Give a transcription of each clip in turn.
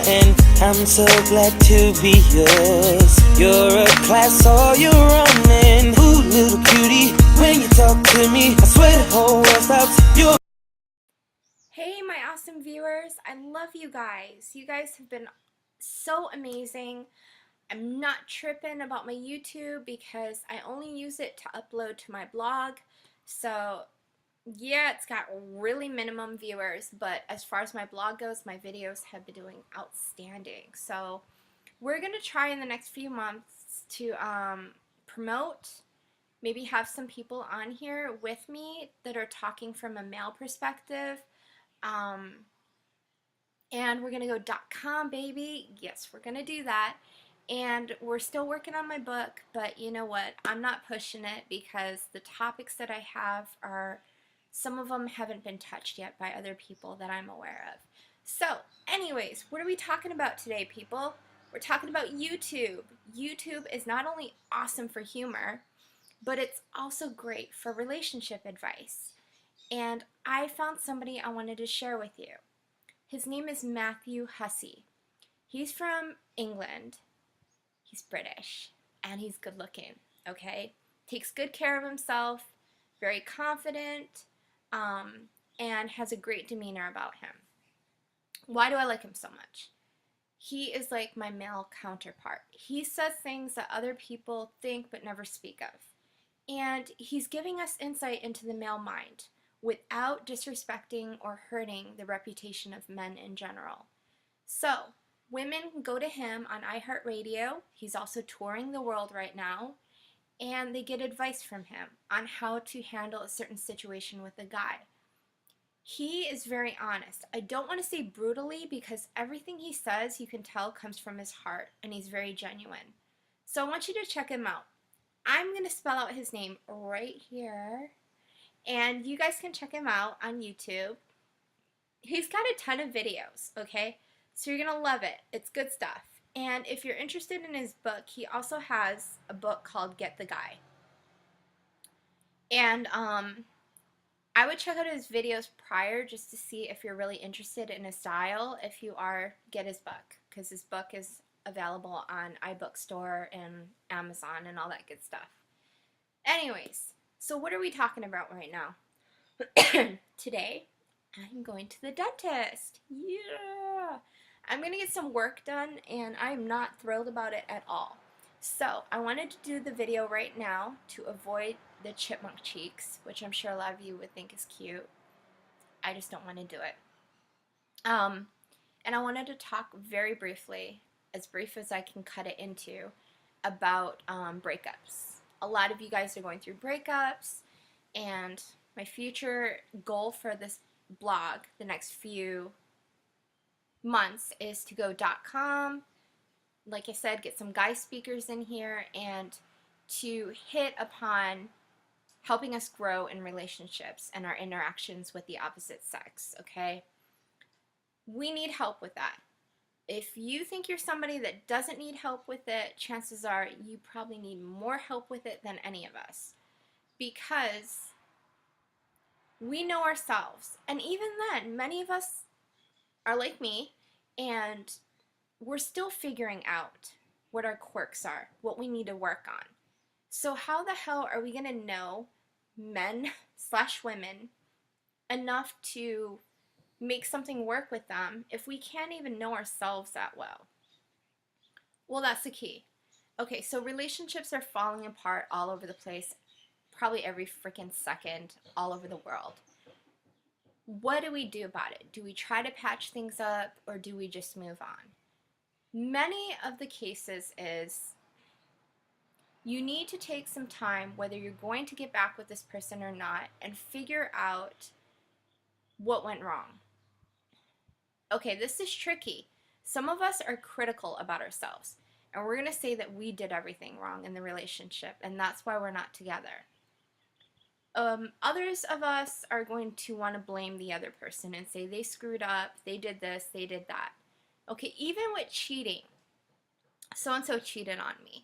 and I'm so glad to be yours. You're a class all your own, and ooh, little cutie, when you talk to me, I swear the whole world stops. You're Hey, my awesome viewers. I love you guys. You guys have been so amazing. I'm not tripping about my YouTube because I only use it to upload to my blog. So, yeah, it's got really minimum viewers, but as far as my blog goes, my videos have been doing outstanding. So, we're going to try in the next few months to promote, maybe have some people on here with me that are talking from a male perspective. Um, and we're gonna go .com, baby. Yes, we're gonna do that. And we're still working on my book, but you know what? I'm not pushing it because the topics that I have are, some of them haven't been touched yet by other people that I'm aware of. So, anyways, what are we talking about today, people? We're talking about YouTube. YouTube is not only awesome for humor, but it's also great for relationship advice. And I found somebody I wanted to share with you. His name is Matthew Hussey. He's from England. He's British. And he's good looking, okay? Takes good care of himself, very confident, and has a great demeanor about him. Why do I like him so much? He is like my male counterpart. He says things that other people think but never speak of. And he's giving us insight into the male mind without disrespecting or hurting the reputation of men in general. So, women can go to him on iHeartRadio. He's also touring the world right now. And they get advice from him on how to handle a certain situation with a guy. He is very honest. I don't want to say brutally because everything he says you can tell comes from his heart and he's very genuine. So I want you to check him out. I'm going to spell out his name right here. And you guys can check him out on YouTube. He's got a ton of videos, okay? So you're going to love it. It's good stuff. And if you're interested in his book, he also has a book called Get the Guy. And I would check out his videos prior just to see if you're really interested in his style. If you are, get his book, because his book is available on iBookstore and Amazon and all that good stuff. Anyways, so what are we talking about right now? Today, I'm going to the dentist. Yeah! I'm going to get some work done, and I'm not thrilled about it at all. So, I wanted to do the video right now to avoid the chipmunk cheeks, which I'm sure a lot of you would think is cute. I just don't want to do it. And I wanted to talk very briefly, as brief as I can cut it into, about breakups. A lot of you guys are going through breakups, and my future goal for this blog the next few months is to go .com, like I said, get some guy speakers in here, and to hit upon helping us grow in relationships and our interactions with the opposite sex, okay? We need help with that. If you think you're somebody that doesn't need help with it, chances are you probably need more help with it than any of us. Because we know ourselves. And even then, many of us are like me, and we're still figuring out what our quirks are, what we need to work on. So how the hell are we going to know men slash women enough to make something work with them if we can't even know ourselves that well? Well, that's the key. Okay, so relationships are falling apart all over the place, probably every freaking second, all over the world. What do we do about it? Do we try to patch things up, or do we just move on? Many of the cases is you need to take some time, whether you're going to get back with this person or not, and figure out what went wrong. Okay, this is tricky. Some of us are critical about ourselves, and we're going to say that we did everything wrong in the relationship, and that's why we're not together. Others of us are going to want to blame the other person and say they screwed up, they did this, they did that. Okay, even with cheating, so-and-so cheated on me.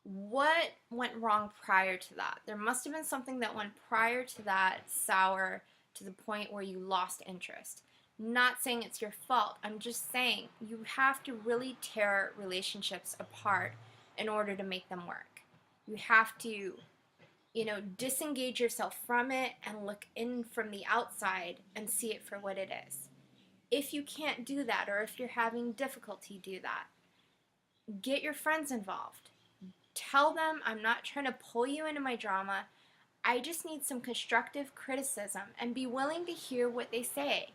What went wrong prior to that? There must have been something that went prior to that sour to the point where you lost interest. Not saying it's your fault. I'm just saying you have to really tear relationships apart in order to make them work. You have to, disengage yourself from it and look in from the outside and see it for what it is. If you can't do that, or if you're having difficulty do that, get your friends involved. Tell them, I'm not trying to pull you into my drama. I just need some constructive criticism, and be willing to hear what they say.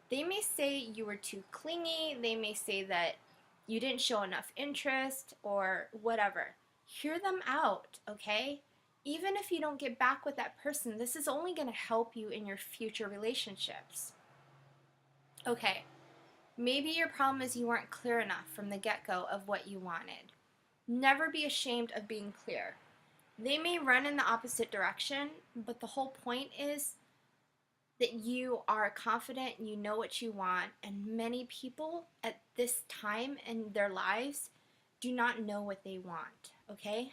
They may say you were too clingy. They may say that you didn't show enough interest or whatever. Hear them out, okay? Even if you don't get back with that person, this is only going to help you in your future relationships. Okay, maybe your problem is you weren't clear enough from the get-go of what you wanted. Never be ashamed of being clear. They may run in the opposite direction, but the whole point is that you are confident, you know what you want, and many people at this time in their lives do not know what they want, okay?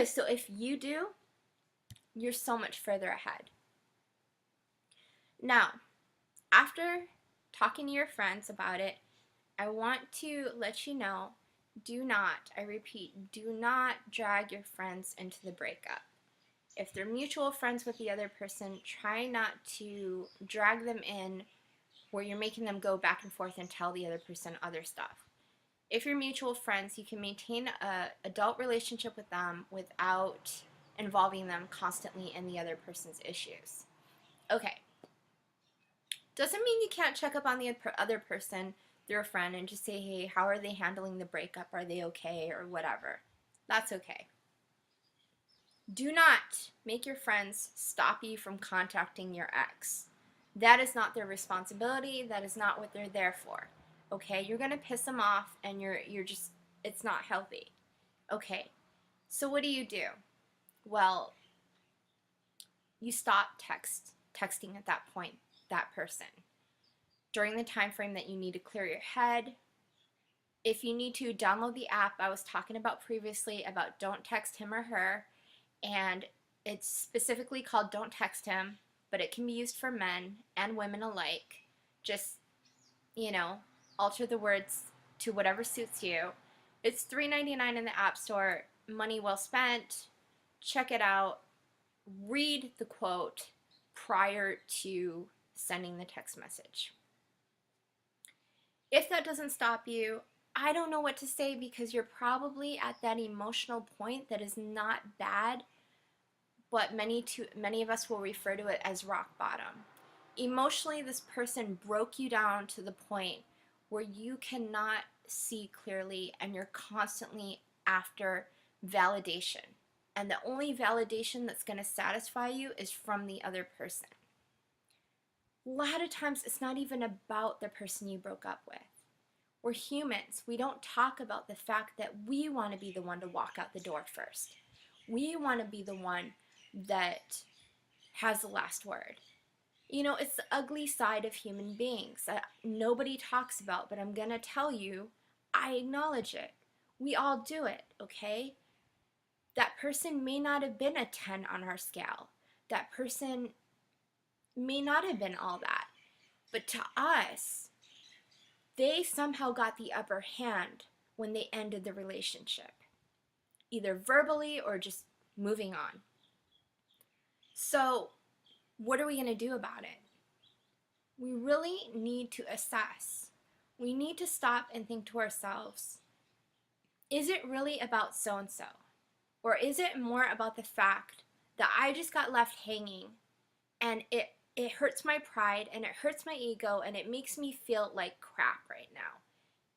So if you do, you're so much further ahead. Now, after talking to your friends about it, I want to let you know, do not, I repeat, do not drag your friends into the breakup. If they're mutual friends with the other person, try not to drag them in where you're making them go back and forth and tell the other person other stuff. If you're mutual friends, you can maintain an adult relationship with them without involving them constantly in the other person's issues. Okay. Doesn't mean you can't check up on the other person through a friend and just say, hey, how are they handling the breakup? Are they okay? Or whatever. That's okay. Do not make your friends stop you from contacting your ex. That is not their responsibility. That is not what they're there for. Okay? You're going to piss them off, and you're just, it's not healthy. Okay. So what do? Well, you stop texting at that point, that person. During the time frame that you need to clear your head. If you need to, download the app I was talking about previously about don't text him or her. And it's specifically called Don't Text Him, but it can be used for men and women alike. Just, alter the words to whatever suits you. It's $3.99 in the App Store. Money well spent. Check it out. Read the quote prior to sending the text message. If that doesn't stop you, I don't know what to say, because you're probably at that emotional point that is not bad, but many of us will refer to it as rock bottom. Emotionally, this person broke you down to the point where you cannot see clearly and you're constantly after validation. And the only validation that's going to satisfy you is from the other person. A lot of times it's not even about the person you broke up with. We're humans. We don't talk about the fact that we want to be the one to walk out the door first. We want to be the one that has the last word. It's the ugly side of human beings that nobody talks about, but I'm going to tell you, I acknowledge it. We all do it, okay? That person may not have been a 10 on our scale. That person may not have been all that. But to us, they somehow got the upper hand when they ended the relationship, either verbally or just moving on. So, what are we going to do about it? We really need to assess. We need to stop and think to ourselves, is it really about so-and-so? Or is it more about the fact that I just got left hanging and it hurts my pride and it hurts my ego and it makes me feel like crap right now?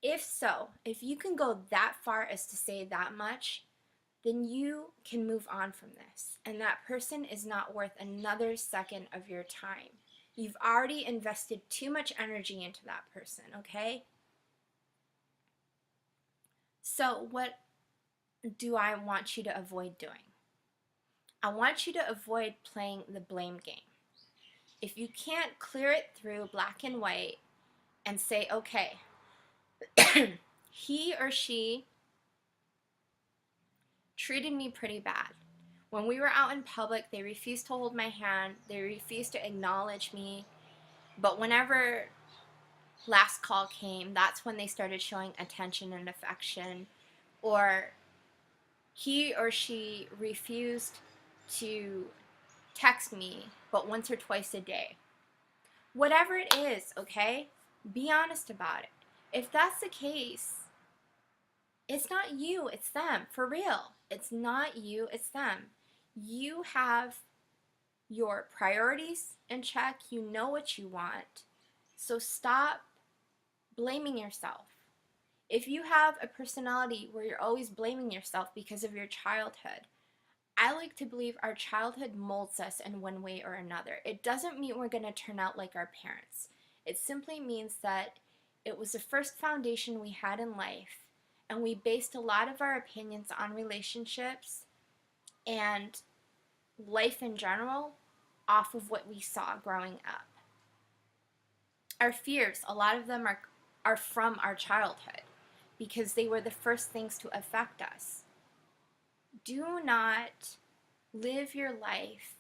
If so, if you can go that far as to say that much, then you can move on from this. And that person is not worth another second of your time. You've already invested too much energy into that person, okay? So what do I want you to avoid doing? I want you to avoid playing the blame game. If you can't clear it through black and white and say, okay, he or she treated me pretty bad. When we were out in public, they refused to hold my hand. They refused to acknowledge me. But whenever last call came, that's when they started showing attention and affection, or he or she refused to text me but once or twice a day. Whatever it is, okay? Be honest about it. If that's the case, it's not you, it's them. For real. It's not you, it's them. You have your priorities in check. You know what you want. So stop blaming yourself. If you have a personality where you're always blaming yourself because of your childhood, I like to believe our childhood molds us in one way or another. It doesn't mean we're going to turn out like our parents. It simply means that it was the first foundation we had in life, and we based a lot of our opinions on relationships and life in general off of what we saw growing up. Our fears, a lot of them are from our childhood because they were the first things to affect us. Do not live your life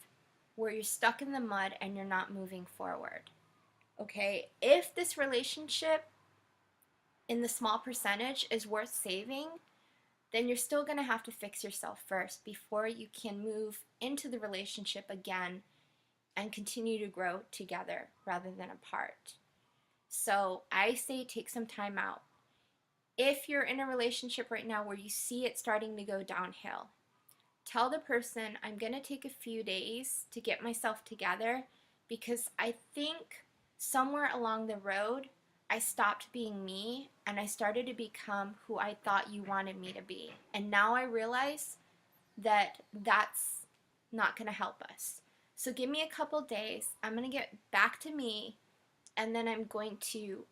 where you're stuck in the mud and you're not moving forward. Okay? If this relationship in the small percentage is worth saving, then you're still going to have to fix yourself first before you can move into the relationship again and continue to grow together rather than apart. So I say take some time out. If you're in a relationship right now where you see it starting to go downhill, tell the person, I'm going to take a few days to get myself together because I think somewhere along the road I stopped being me and I started to become who I thought you wanted me to be. And now I realize that that's not going to help us. So give me a couple days. I'm going to get back to me, and then I'm going to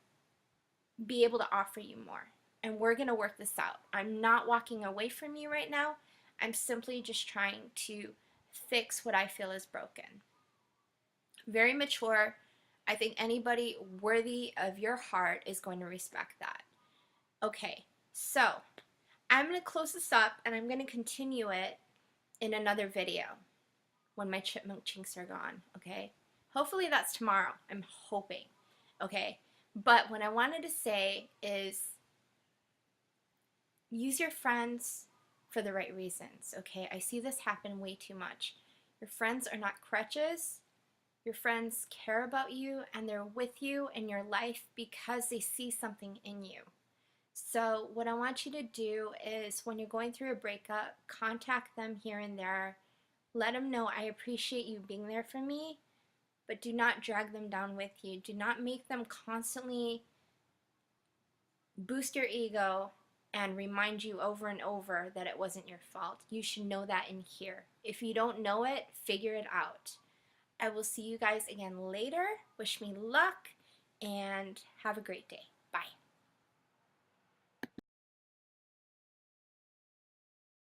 be able to offer you more. And we're going to work this out. I'm not walking away from you right now. I'm simply just trying to fix what I feel is broken. Very mature. I think anybody worthy of your heart is going to respect that. Okay, so I'm going to close this up and I'm going to continue it in another video when my chipmunk chinks are gone, okay? Hopefully that's tomorrow. I'm hoping, okay? But what I wanted to say is use your friends for the right reasons, okay? I see this happen way too much. Your friends are not crutches. Your friends care about you and they're with you in your life because they see something in you. So what I want you to do is when you're going through a breakup, contact them here and there. Let them know I appreciate you being there for me, but do not drag them down with you. Do not make them constantly boost your ego and remind you over and over that it wasn't your fault. You should know that in here. If you don't know it, figure it out. I will see you guys again later. Wish me luck and have a great day. Bye.